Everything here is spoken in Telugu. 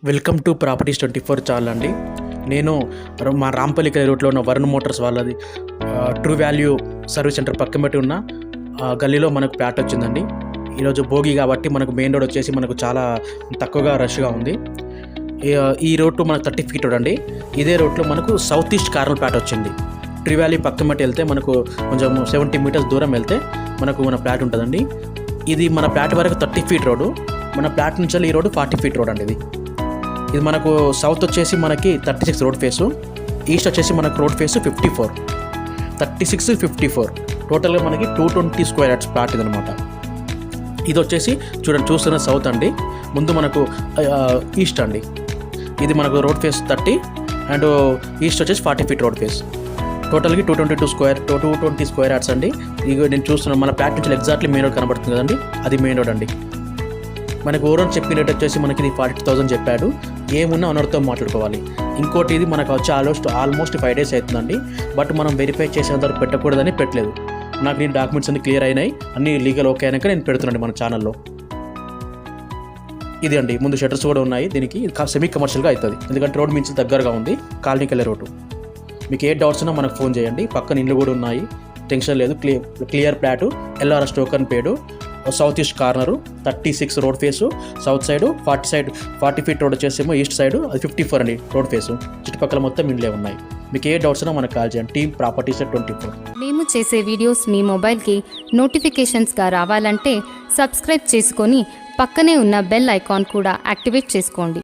వెల్కమ్ టు ప్రాపర్టీస్ 24 ఛానల్ అండి. నేను మా రాంపల్లి రూట్లో ఉన్న వరుణ్ మోటార్స్ వాళ్ళది ట్రూ వాల్యూ సర్వీస్ సెంటర్ పక్కమటి ఉన్న గల్లీలో మనకు ప్లాట్ వచ్చిందండి. ఈరోజు భోగి కాబట్టి మనకు మెయిన్ రోడ్ వచ్చేసి మనకు చాలా తక్కువగా రష్గా ఉంది. ఈ రోడ్డు మనకు 30 ఫీట్ రోడ్ అండి. ఇదే రోడ్లో మనకు సౌత్ ఈస్ట్ కార్నర్ ప్లాట్ వచ్చింది. ట్రీ వ్యాలీ పక్కమటి వెళ్తే మనకు కొంచెం 70 మీటర్స్ దూరం వెళ్తే మనకు మన ప్లాట్ ఉంటుందండి. ఇది మన ప్లాట్ వరకు 30 ఫీట్ రోడ్డు. మన ప్లాట్ నుంచి ఈ రోడ్డు 40 ఫీట్ రోడ్ అండి. ఇది మనకు సౌత్ వచ్చేసి మనకి 36 రోడ్ ఫేసు, ఈస్ట్ వచ్చేసి మనకు రోడ్ ఫేసు 54, 36, 54 టోటల్గా మనకి 220 స్క్వేర్ యార్డ్స్ ప్లాట్ ఇది అనమాట. ఇది వచ్చేసి చూస్తున్న సౌత్ అండి. ముందు మనకు ఈస్ట్ అండి. ఇది మనకు రోడ్ ఫేస్ 30 అండ్ ఈస్ట్ వచ్చేసి 40 ఫీట్ రోడ్ ఫేస్. టోటల్గా 220 స్క్వేర్ యార్డ్స్ అండి. ఇది నేను చూస్తున్నాను మన ప్లాట్ నుంచి ఎగ్జాక్ట్లీ మెయిన్ రోడ్ కనబడుతుంది కదండి, అది మెయిన్ రోడ్ అండి. మనకు ఓనర్ చెప్పిన రేట్ వచ్చేసి మనకి ఇది 40,000 చెప్పాడు. ఏమున్నా ఓనర్తో మాట్లాడుకోవాలి. ఇంకోటి ఇది మనకు వచ్చి ఆల్మోస్ట్ 5 days అవుతుందండి. బట్ మనం వెరిఫై చేసేంత వరకు పెట్టకూడదని పెట్టలేదు. నాకు నేను డాక్యుమెంట్స్ అన్ని క్లియర్ అయినాయి, అన్ని లీగల్ ఓకే అయినాక నేను పెడుతున్నాను మన ఛానల్లో. ఇది అండి ముందు షట్టర్స్ కూడా ఉన్నాయి. దీనికి సెమీ కమర్షియల్గా అవుతుంది, ఎందుకంటే రోడ్ మించి దగ్గరగా ఉంది, కాలనీకి వెళ్ళే రోడ్డు. మీకు ఏ డౌట్స్ ఉన్నా మనకు ఫోన్ చేయండి. పక్కన ఇల్లు కూడా ఉన్నాయి, టెన్షన్ లేదు. Clear plot, LRS token paid, south east corner, 36 road face south side, 40 feet road వచ్చేసేమో ఈస్ట్ సైడు, అది 54 అండి రోడ్ ఫేసు. చుట్టుపక్కల మొత్తం ఇండ్లే ఉన్నాయి. మీకు ఏ డౌట్స్ ఉన్నా మనకు కాల్ చేయండి. Team properties 24. మేము చేసే వీడియోస్ మీ మొబైల్కి నోటిఫికేషన్స్గా రావాలంటే సబ్స్క్రైబ్ చేసుకొని పక్కనే ఉన్న బెల్ ఐకాన్ కూడా యాక్టివేట్ చేసుకోండి.